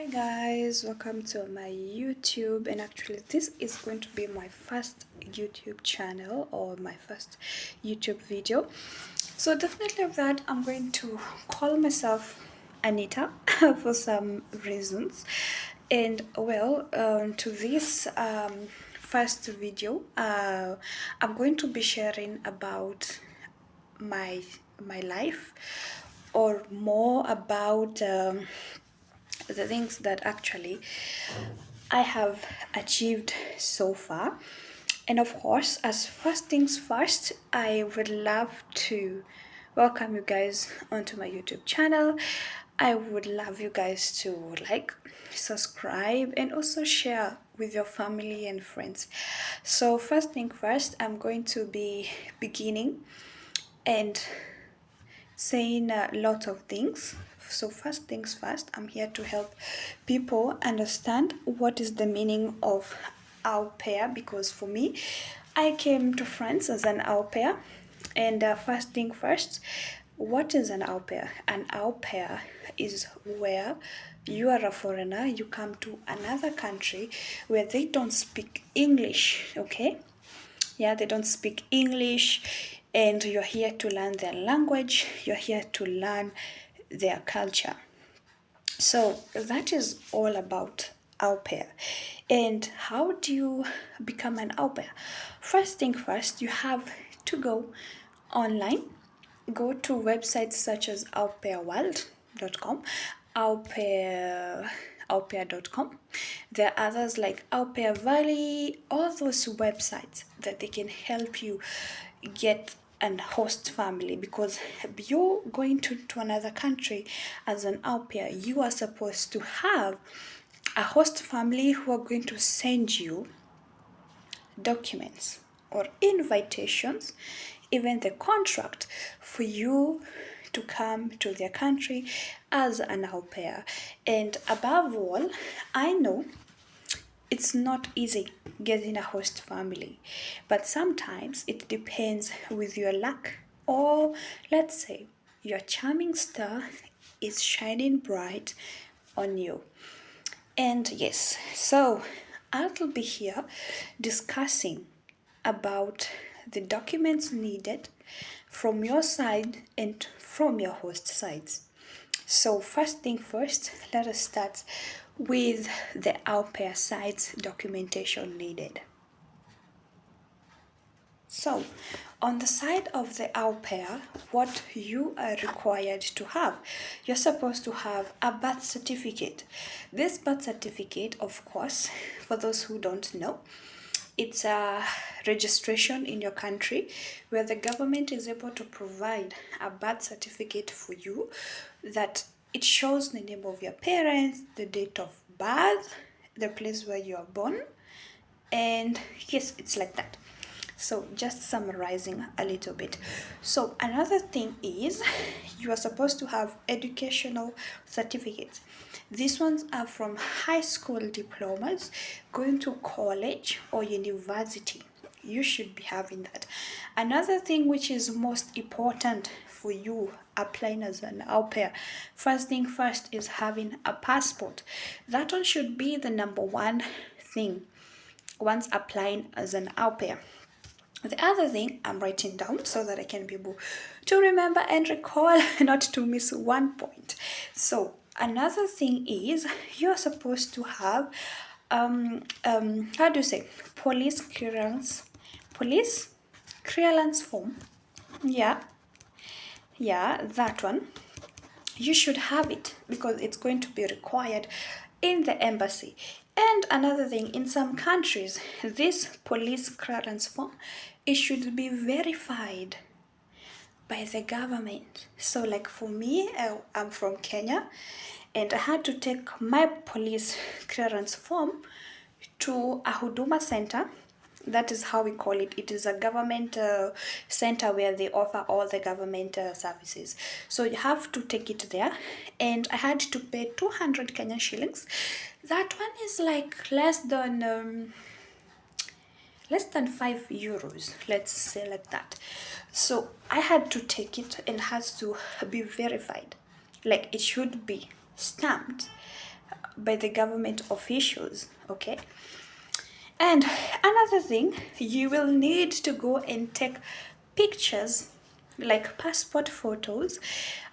Hi guys, welcome to my YouTube, and actually this is going to be my first YouTube channel or my first YouTube video. So definitely of that I'm going to call myself Anita for some reasons. And well, to this first video, I'm going to be sharing about my my life, or more about the things that actually I have achieved so far. And of course, as first things first, I would love to welcome you guys onto my YouTube channel. I would love you guys to like, subscribe, and also share with your family and friends. So, first thing first, I'm going to be beginning and saying a lot of things. So, first things first, I'm here to help people understand what is the meaning of au pair, because for me, I came to France as an au pair. And first thing first, what is an au pair? An au pair is where you are a foreigner, you come to another country where they don't speak English, okay? Yeah, they don't speak English, and you're here to learn their language, you're here to learn their culture. So that is all about au pair. And how do you become an au pair? First thing first, you have to go online, go to websites such as aupairworld.com, aupair aupair.com. There are others like Au Pair Valley, all those websites that they can help you get and host family, because you're going to another country as an au pair. You are supposed to have a host family who are going to send you documents or invitations, even the contract for you to come to their country as an au pair. And above all, I know it's not easy getting a host family, but sometimes it depends with your luck, or let's say your charming star is shining bright on you. And yes, so I'll be here discussing about the documents needed from your side and from your host sides. So first thing first, let us start with the au pair side's documentation needed. So, on the side of the au pair, what you are required to have, you're supposed to have a birth certificate. This birth certificate, of course, for those who don't know, it's a registration in your country where the government is able to provide a birth certificate for you, that it shows the name of your parents, the date of birth, the place where you are born, and yes, it's like that. So just summarizing a little bit. So another thing is you are supposed to have educational certificates. These ones are from high school diplomas, going to college or university. You should be having that. Another thing which is most important for you applying as an au pair, first thing first, is having a passport. That one should be the number one thing once applying as an au pair. The other thing I'm writing down so that I can be able to remember and recall, not to miss one point. So another thing is you're supposed to have how do you say, police clearance form. Yeah, yeah, that one. You should have it because it's going to be required in the embassy. And another thing, in some countries, this police clearance form, it should be verified by the government. So, like for me, I'm from Kenya, and I had to take my police clearance form to a Huduma Center. That is how we call it. It is a government center where they offer all the government services. So you have to take it there. And I had to pay 200 Kenyan shillings. That one is like less than 5 euros, let's say like that. So I had to take it and has to be verified. Like it should be stamped by the government officials. Okay. And another thing, you will need to go and take pictures like passport photos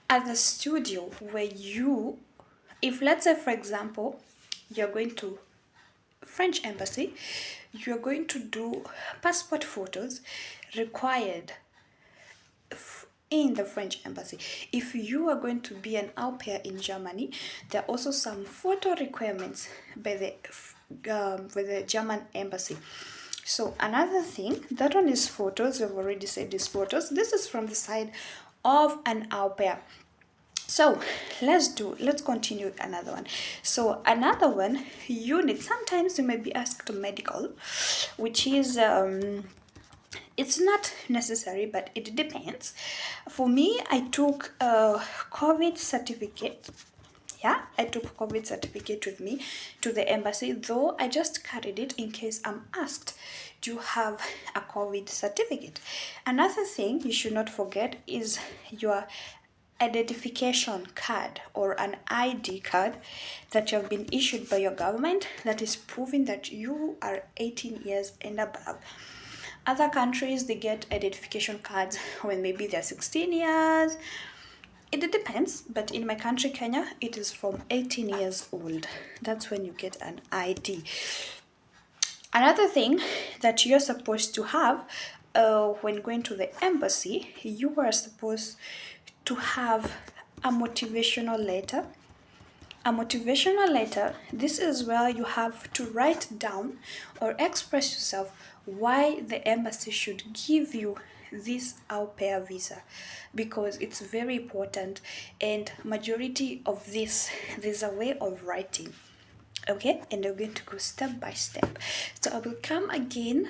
at the studio where you, if let's say for example, you're going to French embassy, you're going to do passport photos required in the French embassy. If you are going to be an au pair in Germany, there are also some photo requirements by the German embassy. So another thing, that one is photos. We've already said these photos. This is from the side of an au pair. So let's continue with another one. So another one, you need, sometimes you may be asked to medical, which is it's not necessary, but it depends. For me, I took a COVID certificate. Yeah, I took COVID certificate with me to the embassy, though I just carried it in case I'm asked to have a COVID certificate. Another thing you should not forget is your identification card or an ID card that you have been issued by your government that is proving that you are 18 years and above. Other countries, they get identification cards when maybe they're 16 years. It depends, but in my country, Kenya, it is from 18 years old. That's when you get an ID. Another thing that you're supposed to have when going to the embassy, you are supposed to have a motivational letter. A motivational letter, this is where you have to write down or express yourself why the embassy should give you this au pair visa, because it's very important, and majority of this, there's a way of writing. Okay, and we're going to go step by step. So I will come again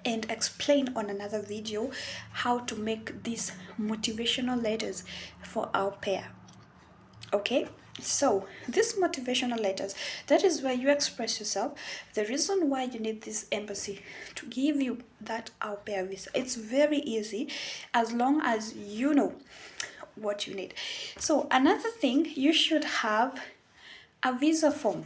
and explain on another video how to make these motivational letters for au pair. Okay, so these motivational letters, that is where you express yourself, the reason why you need this embassy to give you that au pair visa. It's very easy as long as you know what you need. So another thing, you should have a visa form.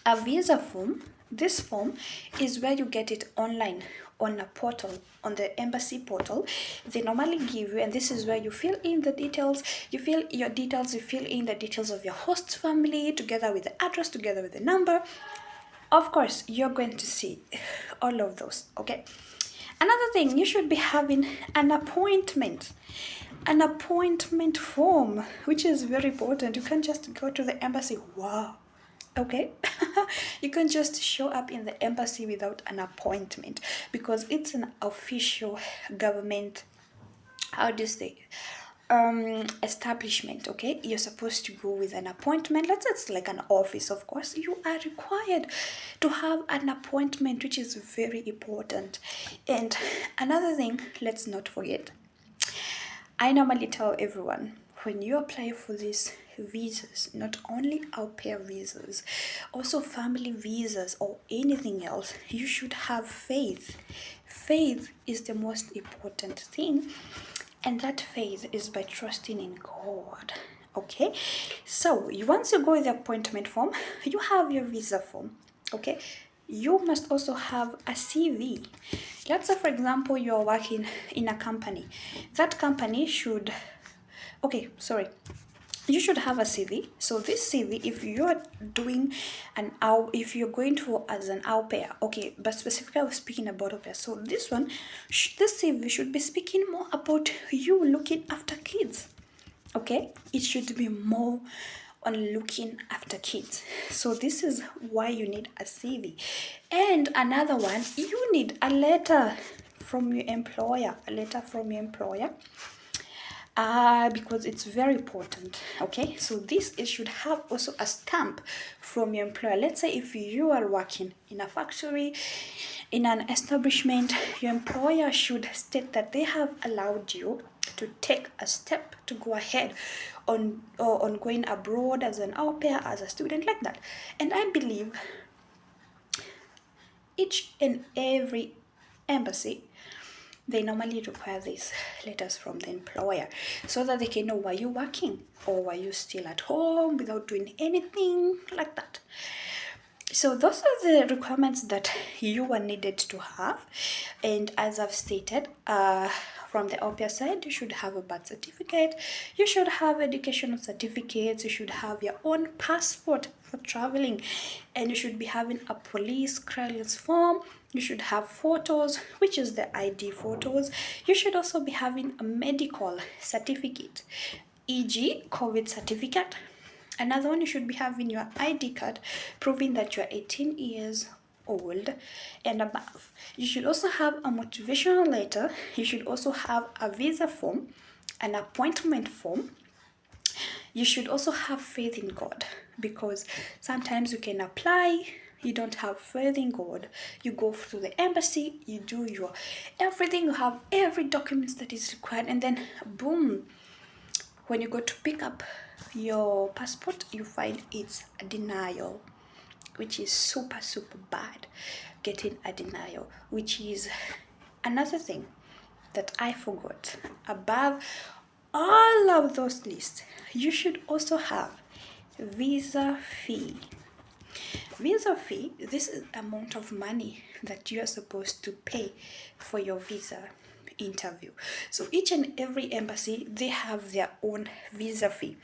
A visa form, this form is where you get it online on a portal, on the embassy portal. They normally give you, and this is where you fill in the details. You fill your details, you fill in the details of your host family together with the address, together with the number. Of course, you're going to see all of those, okay? Another thing, you should be having an appointment form, which is very important. You can't just go to the embassy. Wow. Okay, you can just show up in the embassy without an appointment, because it's an official government, how do you say, establishment. Okay, you're supposed to go with an appointment. Let's say it's like an office. Of course, you are required to have an appointment, which is very important. And another thing, let's not forget, I normally tell everyone, when you apply for these visas, not only au pair visas, also family visas or anything else, you should have faith. Faith is the most important thing, and that faith is by trusting in God. Okay, so once you go with the appointment form, you have your visa form. Okay, you must also have a CV. Let's say, for example, you're working in a company. That company should, okay, sorry, you should have a CV. So this CV, if you're doing if you're going to as an au pair, okay, but specifically I was speaking about au pair. So this one, this CV should be speaking more about you looking after kids. Okay, it should be more on looking after kids. So this is why you need a CV. And another one, you need a letter from your employer, because it's very important. Okay, so this, it should have also a stamp from your employer. Let's say if you are working in a factory, in an establishment, your employer should state that they have allowed you to take a step to go ahead on going abroad as an au pair, as a student, like that. And I believe each and every embassy they normally require these letters from the employer so that they can know, were you working or were you still at home without doing anything like that. So those are the requirements that you are needed to have. And as I've stated, from the OPIA side, you should have a birth certificate, you should have educational certificates, you should have your own passport for traveling, and you should be having a police clearance form. You should have photos, which is the ID photos. You should also be having a medical certificate, e.g. COVID certificate. Another one, you should be having your ID card proving that you're 18 years old and above. You should also have a motivational letter. You should also have a visa form, an appointment form. You should also have faith in God, because sometimes you can apply, you don't have faith in God. You go through the embassy, you do your everything, you have every document that is required, and then boom, when you go to pick up your passport, you find it's a denial, which is super bad. Getting a denial, which is another thing that I forgot. Above all of those lists, you should also have visa fee. Visa fee, this is amount of money that you are supposed to pay for your visa interview. So each and every embassy, they have their own visa fee.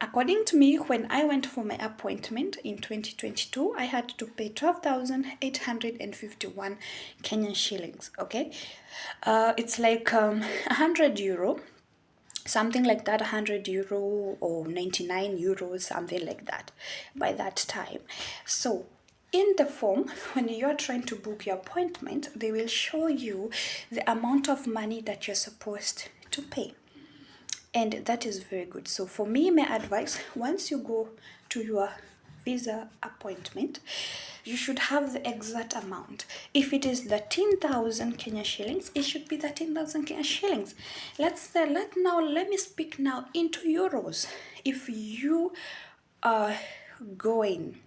According to me, when I went for my appointment in 2022, I had to pay 12,851 Kenyan shillings. Okay, it's like €100, something like that, €100 or 99 euros, something like that by that time. So in the form, when you're trying to book your appointment, they will show you the amount of money that you're supposed to pay. And that is very good. So for me, my advice, once you go to your visa appointment, you should have the exact amount. If it is 13,000 Kenya shillings, it should be 13,000 Kenya shillings. Let me speak now into euros. If you are going,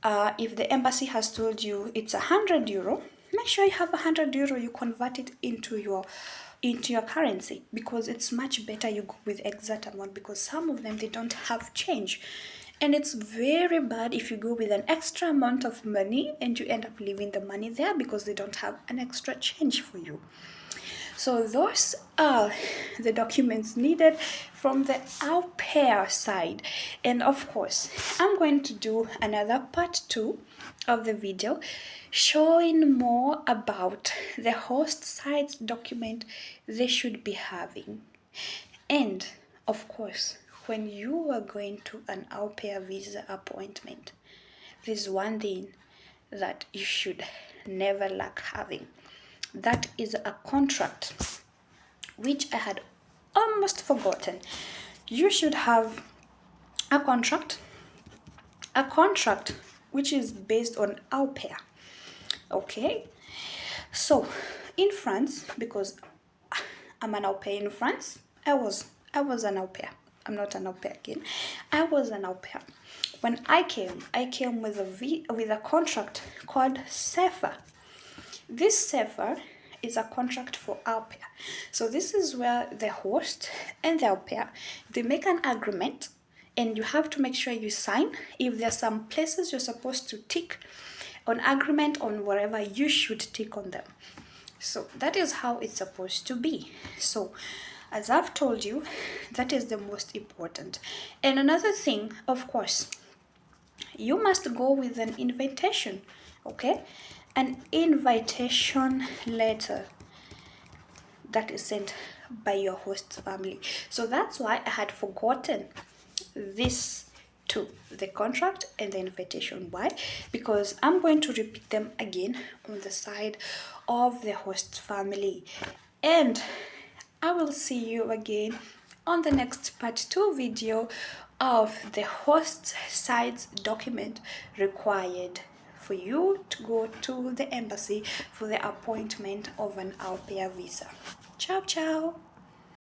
if the embassy has told you it's €100, make sure you have €100. You convert it into your currency, because it's much better you go with exact amount, because some of them, they don't have change, and it's very bad if you go with an extra amount of money and you end up leaving the money there because they don't have an extra change for you. So those are the documents needed from the au pair side. And of course, I'm going to do another part 2 of the video showing more about the host side's document they should be having. And of course, when you are going to an au pair visa appointment, there's one thing that you should never lack having. That is a contract, which I had almost forgotten. You should have a contract which is based on au pair. Okay, so in France, because I'm an au pair in France, I was an au pair. I'm not an au pair again. I was an au pair. When I came with a contract called SEFA. This SEFA is a contract for au pair. So this is where the host and the au pair, they make an agreement, and you have to make sure you sign. If there are some places you're supposed to tick on agreement on wherever, you should tick on them. So that is how it's supposed to be. So as I've told you, that is the most important. And another thing, of course, you must go with an invitation. Okay, an invitation letter that is sent by your host family. So that's why I had forgotten this two, the contract and the invitation. Why? Because I'm going to repeat them again on the side of the host family, and I will see you again on the next part 2 video of the host side's document required for you to go to the embassy for the appointment of an au pair visa. Ciao, ciao.